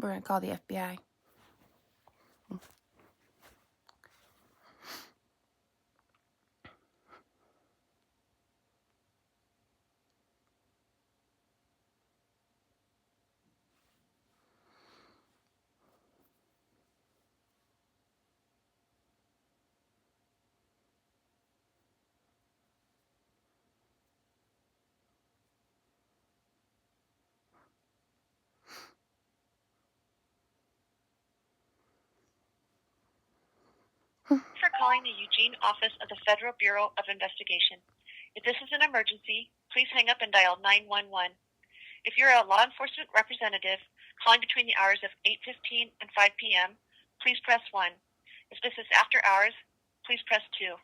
We're going to call the FBI. For calling the Eugene office of the Federal Bureau of Investigation. If this is an emergency, please hang up and dial 911. If you're a law enforcement representative calling between the hours of 8:15 and 5 p.m., please press 1. If this is after hours, please press 2.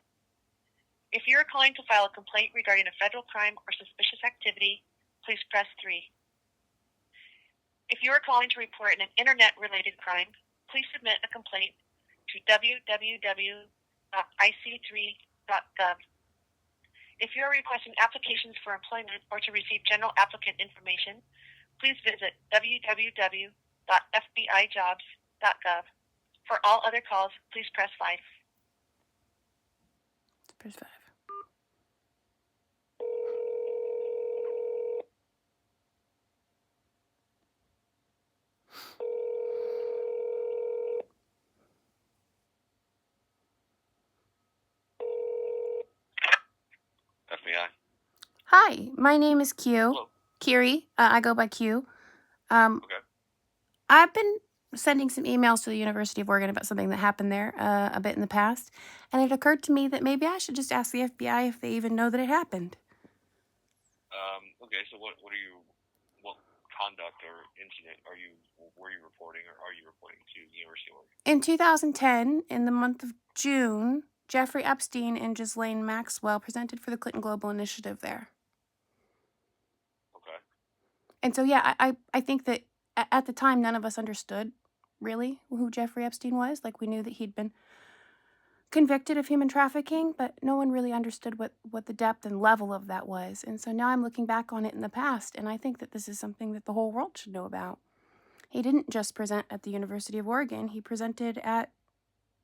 If you are calling to file a complaint regarding a federal crime or suspicious activity, please press 3. If you are calling to report an internet-related crime, please submit a complaint to www.ic3.gov. If you are requesting applications for employment or to receive general applicant information, please visit www.fbijobs.gov. For all other calls, please press 5. Press 5. FBI. Hi, my name is Q. Hello. Kiri. I go by Q. Okay. I've been sending some emails to the University of Oregon about something that happened there a bit in the past, and it occurred to me that maybe I should just ask the FBI if they even know that it happened. Okay, so what conduct or incident were you reporting, or are you reporting to the University of Oregon? In 2010, in the month of June, Jeffrey Epstein and Ghislaine Maxwell presented for the Clinton Global Initiative there. Okay. And so, yeah, I think that at the time, none of us understood, really, who Jeffrey Epstein was. Like, we knew that he'd been convicted of human trafficking, but no one really understood what the depth and level of that was. And so now I'm looking back on it in the past, and I think that this is something that the whole world should know about. He didn't just present at the University of Oregon. He presented at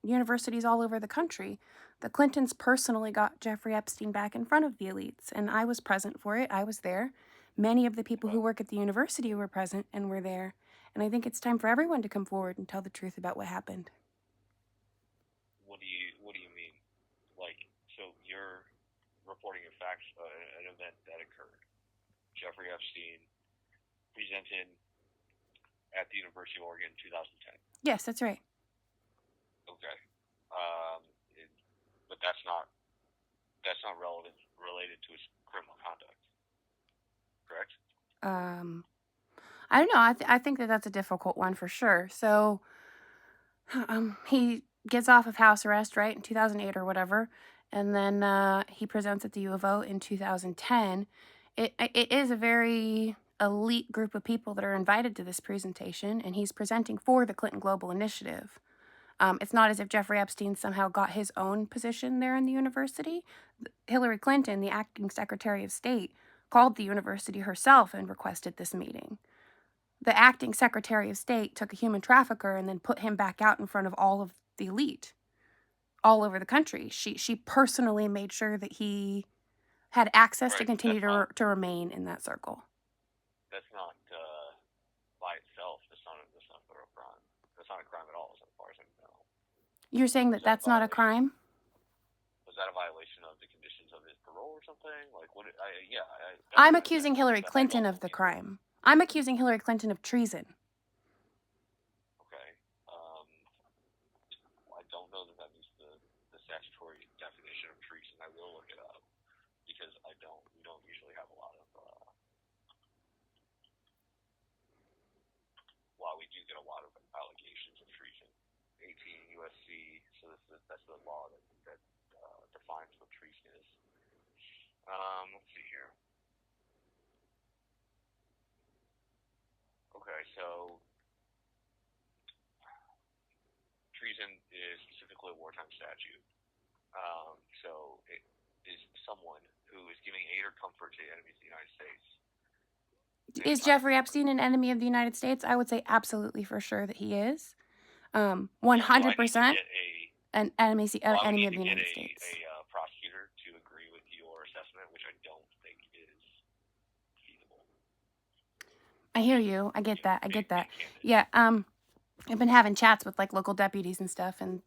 universities all over the country. The Clintons personally got Jeffrey Epstein back in front of the elites, and I was present for it. I was there. Many of the people who work at the university were present and were there. And I think it's time for everyone to come forward and tell the truth about what happened. What do you mean? Like, so you're reporting a fact, an event that occurred. Jeffrey Epstein presented at the University of Oregon in 2010. Yes, that's right. Okay. But that's not related to his criminal conduct, correct? I don't know. I think that that's a difficult one for sure. So, he gets off of house arrest, right, in 2008 or whatever, and then he presents at the U of O in 2010. It is a very elite group of people that are invited to this presentation, and he's presenting for the Clinton Global Initiative. It's not as if Jeffrey Epstein somehow got his own position there in the university. Hillary Clinton, the acting Secretary of State, called the university herself and requested this meeting. The acting Secretary of State took a human trafficker and then put him back out in front of all of the elite all over the country. She personally made sure that he had access to continue to remain in that circle. That's not by itself. That's not a federal crime. That's not a crime at all, as far as I know. You're saying that that's not a crime? Was that a violation of the conditions of his parole or something? Like, what? I'm accusing Hillary Clinton of the crime. I'm accusing Hillary Clinton of treason. Okay. I don't know that means the statutory definition of treason. I will look it up because we don't usually have a lot of. While we do get a lot of allegations of treason, 18 USC. So that's the law that defines what treason is. Let's see here. Okay, so treason is specifically a wartime statute. So it is someone who is giving aid or comfort to the enemies of the United States. Is Jeffrey Epstein an enemy of the United States? I would say absolutely for sure that he is. Yeah, so I need to 100% get a. an enemy Well, I would enemy need of to the get United a States. prosecutor to agree with your assessment, which I don't think is feasible. I hear you. I get that. I get that. Being candid. Yeah. I've been having chats with like local deputies and stuff, and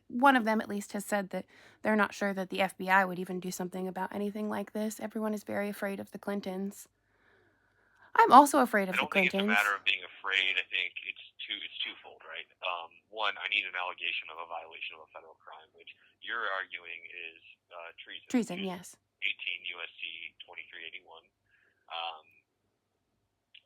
one of them at least has said that they're not sure that the FBI would even do something about anything like this. Everyone is very afraid of the Clintons. I'm also afraid I of the don't think it's a matter Clintons. of being afraid. I think it's twofold, right? One, I need an allegation of a violation of a federal crime, which you're arguing is treason, which Treason, is yes. 18 USC 2381. Um,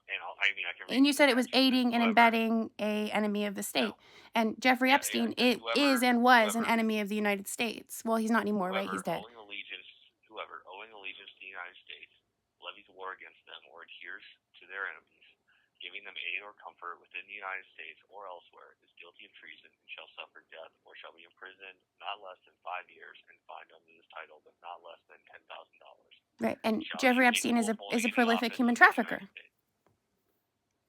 and I mean, I can read And you you the said it was statute, but aiding and whoever, embedding a enemy of the state. no, And Jeffrey yeah, yeah, Epstein and it is and was an whoever enemy of the United States. Well, he's not anymore, right? He's whoever dead. owing allegiance, whoever owing allegiance to the United States levies war against them or adheres to their enemies, giving them aid or comfort within the United States or elsewhere, is guilty of treason and shall suffer death or shall be imprisoned not less than 5 years and fined under this title, but not less than $10,000. Right. And Shall he Jeffrey be Epstein extolled is holding a any prolific office human of the United trafficker. States?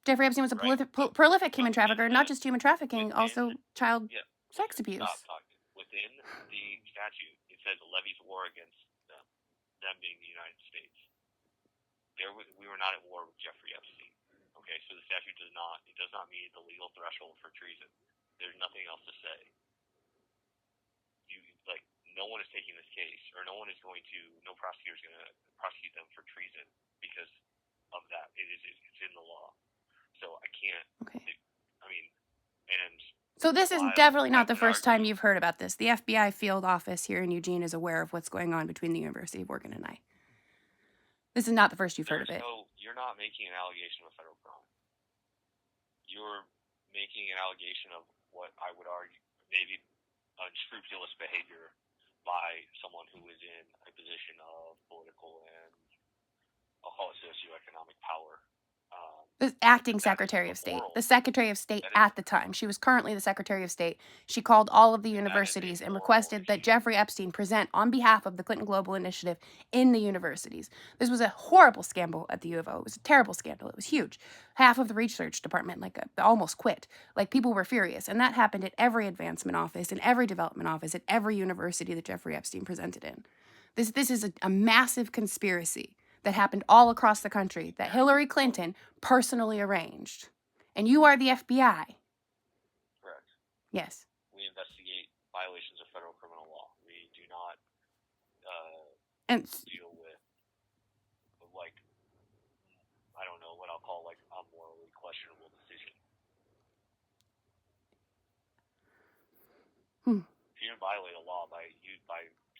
Jeffrey Epstein was a Right, prolific human but trafficker, not within just human trafficking, within also child yeah, sex stop abuse. talking. Within the statute, it says levies war against them being the United States. We were not at war with Jeffrey Epstein. Okay, so the statute does not meet the legal threshold for treason. There's nothing else to say. You like no one is taking this case, or no prosecutor is going to prosecute them for treason because of that. It's in the law. So I can't. Okay. I mean, and So this is while definitely I not the would first time argue you've heard about this. The FBI field office here in Eugene is aware of what's going on between the University of Oregon and I. This is not the first you've heard of it. you're not making an allegation of a federal crime. You're making an allegation of what I would argue maybe unscrupulous behavior by someone who is in a position of political and I'll call it socioeconomic power. The acting That is Secretary a of State. moral. The Secretary of State That is at the time. She was currently the Secretary of State. She called all of the that is a universities and moral requested that issue. Jeffrey Epstein present on behalf of the Clinton Global Initiative in the universities. This was a horrible scandal at the U of O. It was a terrible scandal. It was huge. Half of the research department almost quit. Like people were furious. And that happened at every advancement office, in every development office, at every university that Jeffrey Epstein presented in. This is a massive conspiracy that happened all across the country that Hillary Clinton personally arranged. And you are the FBI. Correct. Yes. We investigate violations of federal criminal law. We do not And deal with like I don't know what I'll call like a morally questionable decision. If you didn't violate a law by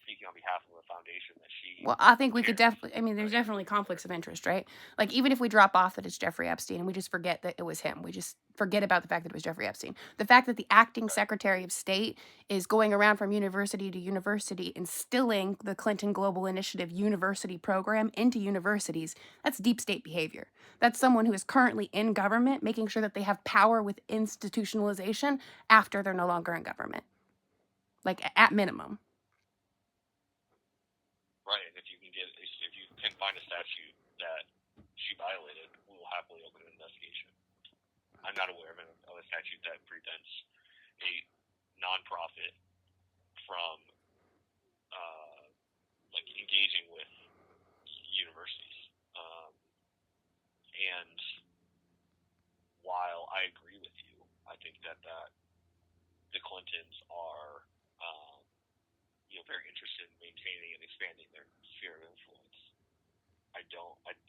speaking on behalf of a foundation that she well, I think we could chairs, definitely, there's right? definitely conflicts of interest, right? Like, even if we drop off that it's Jeffrey Epstein and we just forget that it was him, we just forget about the fact that it was Jeffrey Epstein. The fact that the acting Right. Secretary of State is going around from university to university instilling the Clinton Global Initiative university program into universities, that's deep state behavior. That's someone who is currently in government making sure that they have power with institutionalization after they're no longer in government. Like, at minimum. Right, and if you can find a statute that she violated, we will happily open an investigation. I'm not aware of a statute that prevents a nonprofit from like engaging with universities. And while I agree with you, I think that the Clintons are very interested in maintaining and expanding their sphere of influence.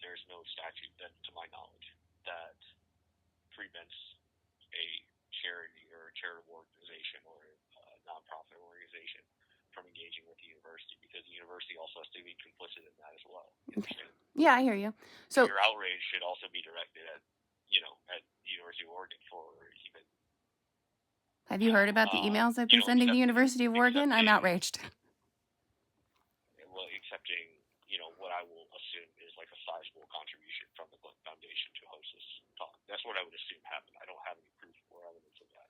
There's no statute that, to my knowledge, that prevents a charity or a charitable organization or a nonprofit organization from engaging with the university, because the university also has to be complicit in that as well. You understand? Yeah, I hear you. So your outrage should also be directed at the University of Oregon for even. have you heard about the emails I've been sending the University of Oregon? I'm outraged. Well, accepting, what I will assume is like a sizable contribution from the Clinton Foundation to host this talk. That's what I would assume happened. I don't have any proof or evidence of that.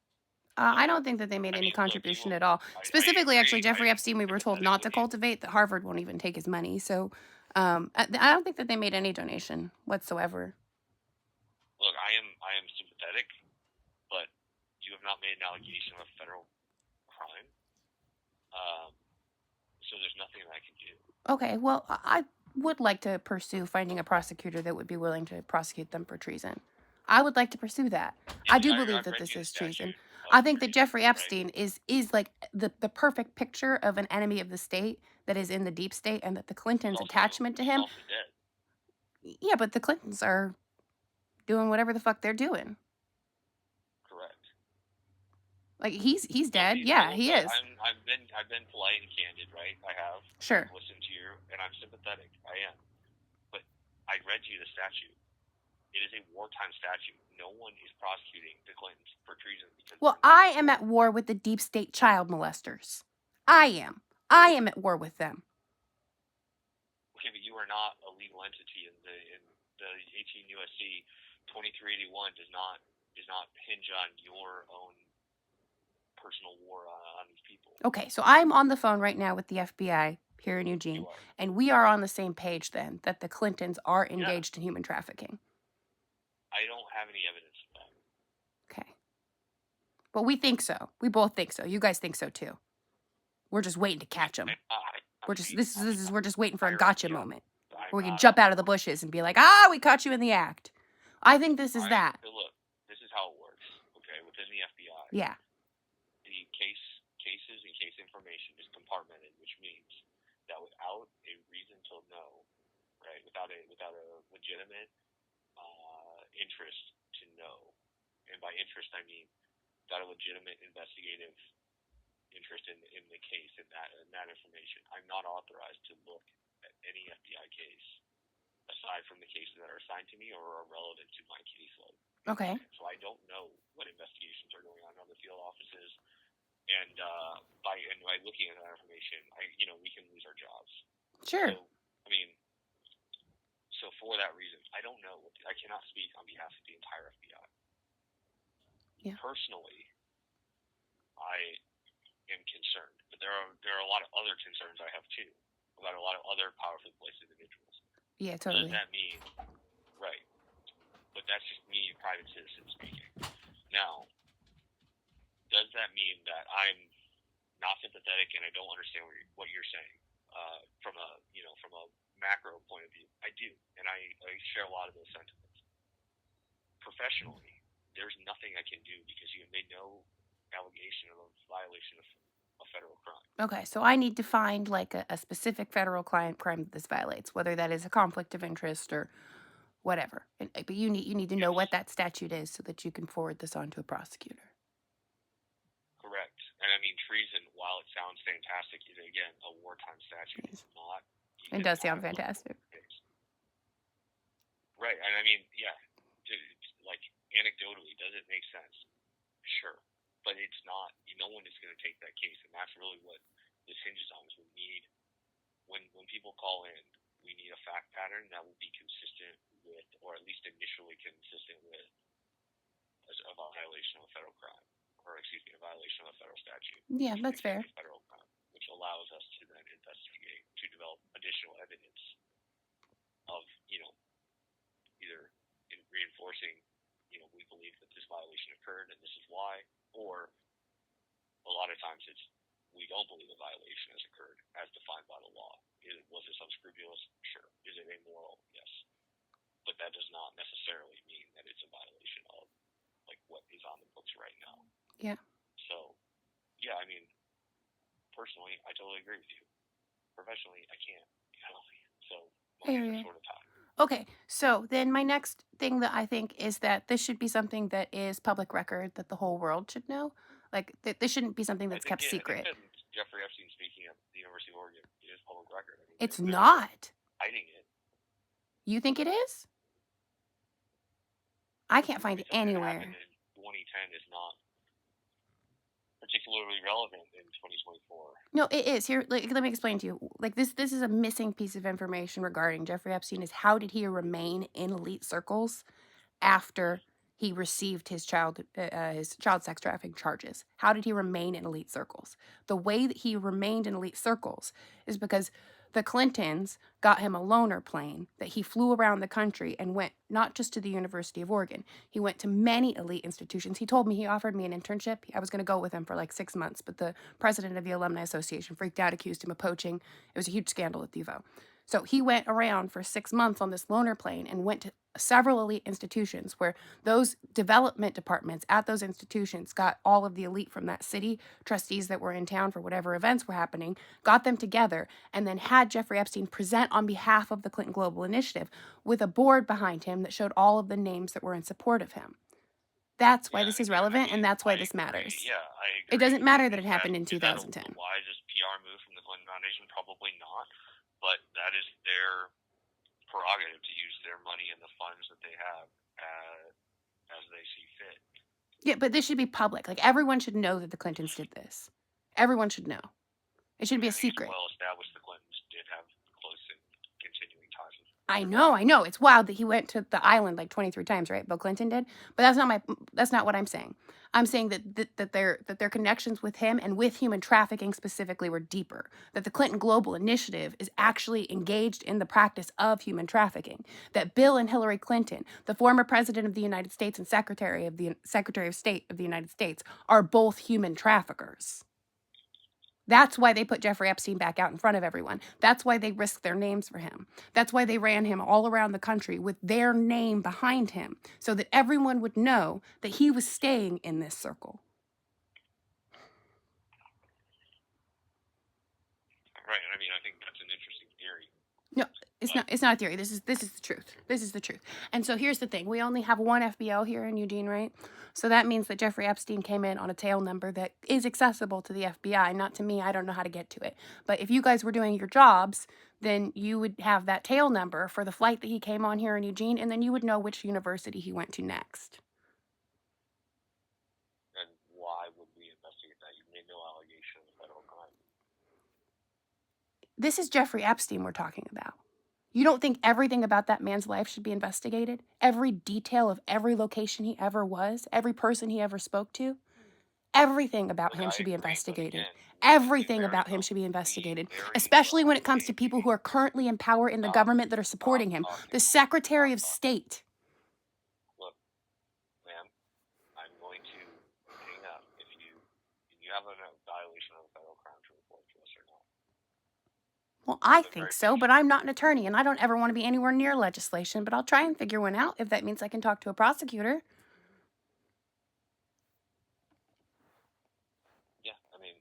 I don't think that they made any contribution at all. I Specifically, agree. actually, Jeffrey Epstein, we were But told that is not what to cultivate, that Harvard won't even take his money. So I don't think that they made any donation whatsoever. Look, I am sympathetic, but you have not made an allegation of a federal crime. So there's nothing that I can do. Okay, well, I would like to pursue finding a prosecutor that would be willing to prosecute them for treason. I would like to pursue that. I do believe I've that read this you the is treason. statute of I think that treason, Jeffrey right? Epstein is like the perfect picture of an enemy of the state that is in the deep state, and that the Clintons' attachment to He's him. also dead. Yeah, but the Clintons are doing whatever the fuck they're doing. Correct. Like he's Look, dead. Yeah, he is. I've been polite and candid, right? I have. Sure. I've listened to you, and I'm sympathetic. I am. But I read you the statute. It is a wartime statute. No one is prosecuting the Clintons for treason because. Well, I am at war with the deep state child molesters. I am. I am at war with them. Okay, but you are not a legal entity in the 18 USC 2381 does not hinge on your own personal war on these people. Okay, so I'm on the phone right now with the FBI here in Eugene, and we are on the same page then that the Clintons are engaged in human trafficking. I don't have any evidence of that. Okay. But we think so. We both think so. You guys think so too. We're just waiting to catch them. We're just waiting for a gotcha moment where we can jump out of the bushes and be like, we caught you in the act. I think this is that. So look, this is how it works. Okay, within the FBI. Yeah. The cases and case information is compartmented, which means that without a reason to know, right, without a legitimate interest to know, and by interest I mean without a legitimate investigative interest in the case and that information, I'm not authorized to look at any FBI case aside from the cases that are assigned to me or are relevant to my caseload. Okay. So I don't know what investigations are going on in other field offices, and by looking at that information, we can lose our jobs. Sure. So, I mean, so for that reason, I don't know. I cannot speak on behalf of the entire FBI. Yeah. Personally, I am concerned, but there are a lot of other concerns I have too about a lot of other powerfully placed individuals. Yeah, totally. What does that mean? Right. But that's just me, a private citizen speaking. Now, does that mean that I'm not sympathetic and I don't understand what you're saying from a macro point of view? I do, and I share a lot of those sentiments. Professionally, there's nothing I can do because you have made no allegation of a violation of a federal crime. Okay, so I need to find like a specific federal crime that this violates, whether that is a conflict of interest or whatever. But you need to know what that statute is so that you can forward this on to a prosecutor. Correct. And I mean, treason, while it sounds fantastic, is again a wartime statute. It's not. It does sound fantastic. Right, and I mean, yeah, like anecdotally, does it make sense? Sure, but it's not. No one is going to take that case, and that's really what this hinges on. Is we need when people call in, we need a fact pattern that will be consistent with, or at least initially consistent with, a violation of a federal crime, or excuse me, a violation of a federal statute. Yeah, that's fair. Federal crime, which allows us to then investigate to develop additional evidence of either in reinforcing we believe that this violation occurred and this is why, or a lot of times it's we don't believe a violation has occurred as defined by the law. Was this unscrupulous? Sure. Is it immoral? Yes. But that does not necessarily mean that it's a violation of like what is on the books right now. Yeah. So, yeah, I mean, personally, I totally agree with you. Professionally, I can't. So my hands are sort of tied. Okay, so then my next thing that I think is that this should be something that is public record that the whole world should know. Like, this shouldn't be something that's kept secret. I think Jeffrey Epstein speaking at the University of Oregon is public record. I mean, it's not. Hiding it. You think it is? I can't find it anywhere. In 2010 is not particularly relevant in 2024. No, it is. Here, let me explain to you. Like this is a missing piece of information regarding Jeffrey Epstein is how did he remain in elite circles after he received his child sex trafficking charges? How did he remain in elite circles? The way that he remained in elite circles is because The Clintons got him a loaner plane that he flew around the country and went not just to the University of Oregon. He went to many elite institutions. He told me, he offered me an internship. I was going to go with him for like 6 months, but the president of the Alumni Association freaked out, accused him of poaching. It was a huge scandal at the UVO. So he went around for 6 months on this loaner plane and went to several elite institutions where those development departments at those institutions got all of the elite from that city, trustees that were in town for whatever events were happening, got them together, and then had Jeffrey Epstein present on behalf of the Clinton Global Initiative with a board behind him that showed all of the names that were in support of him. That's why this is relevant, and that's why this matters. Yeah, I agree. It doesn't matter that it Is happened in is that a 2010. wisest PR move from the Clinton Foundation? Probably not, but that is their prerogative to use their money and the funds that they have as they see fit. Yeah, but this should be public. Like, everyone should know that the Clintons did this. Everyone should know. It should be a secret. It's well established the Clintons did have close and continuing ties with. I know. It's wild that he went to the island like 23 times, right? Bill Clinton did. But that's not what I'm saying. I'm saying that their connections with him and with human trafficking specifically were deeper. That the Clinton Global Initiative is actually engaged in the practice of human trafficking. That Bill and Hillary Clinton, the former president of the United States and Secretary of State of the United States, are both human traffickers. That's why they put Jeffrey Epstein back out in front of everyone. That's why they risked their names for him. That's why they ran him all around the country with their name behind him, so that everyone would know that he was staying in this circle. Right. I mean, I think that's an interesting theory. No, it's not a theory. This is the truth. This is the truth. And so here's the thing. We only have one FBO here in Eugene, right? So that means that Jeffrey Epstein came in on a tail number that is accessible to the FBI, not to me. I don't know how to get to it. But if you guys were doing your jobs, then you would have that tail number for the flight that he came on here in Eugene, and then you would know which university he went to next. And why would we investigate that? You made no allegation of a federal crime. This is Jeffrey Epstein we're talking about. You don't think everything about that man's life should be investigated? Every detail of every location he ever was, every person he ever spoke to? Everything about him should be investigated. Everything about him should be investigated, especially when it comes to people who are currently in power in the government that are supporting him. The Secretary of State. Look, ma'am, I'm going to hang up if you have a violation of a federal crime to report to us or not. Well, I think so, but I'm not an attorney, and I don't ever want to be anywhere near legislation, but I'll try and figure one out if that means I can talk to a prosecutor. Yeah, I mean,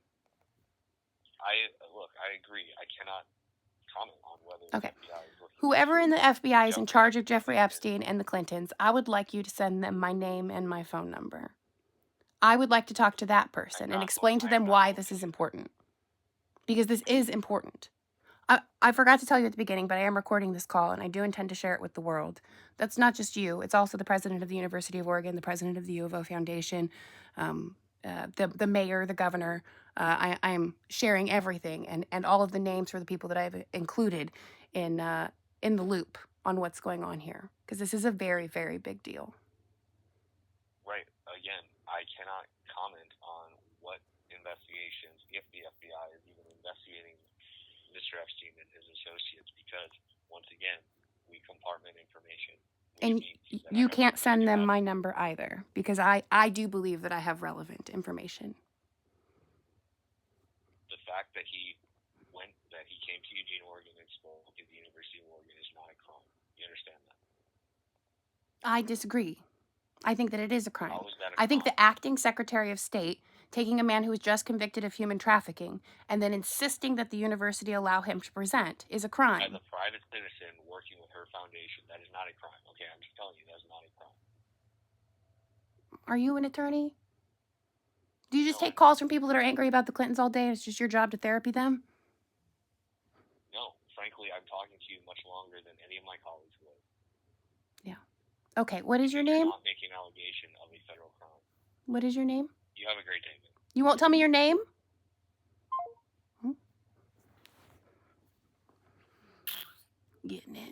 I agree. I cannot comment on whether the FBI is looking. Whoever in the FBI is in charge of Jeffrey Epstein and the Clintons, I would like you to send them my name and my phone number. I would like to talk to that person and explain to them why this is important. Because this is important. I forgot to tell you at the beginning, but I am recording this call, and I do intend to share it with the world. That's not just you. It's also the president of the University of Oregon, the president of the U of O Foundation, the mayor, the governor. I am sharing everything and all of the names for the people that I've included in the loop on what's going on here, because this is a very, very big deal. Right. Again, I cannot comment on what investigations, if the FBI is even investigating Mr. Epstein and his associates, because, once again, we compartment information. And you can't send them my number either, because I do believe that I have relevant information. The fact that he came to Eugene, Oregon and spoke at the University of Oregon is not a crime. You understand that? I disagree. I think that it is a crime. How is that a I think crime? the acting Secretary of State taking a man who was just convicted of human trafficking and then insisting that the university allow him to present is a crime. As a private citizen working with her foundation, that is not a crime. Okay, I'm just telling you, that's not a crime. Are you an attorney? Do you just take calls from people that are angry about the Clintons all day and it's just your job to therapy them? No, frankly, I'm talking to you much longer than any of my colleagues would. Yeah. Okay, what is your name? You're not making an allegation of a federal crime. What is your name? You have a great day, man. You won't tell me your name? Getting it.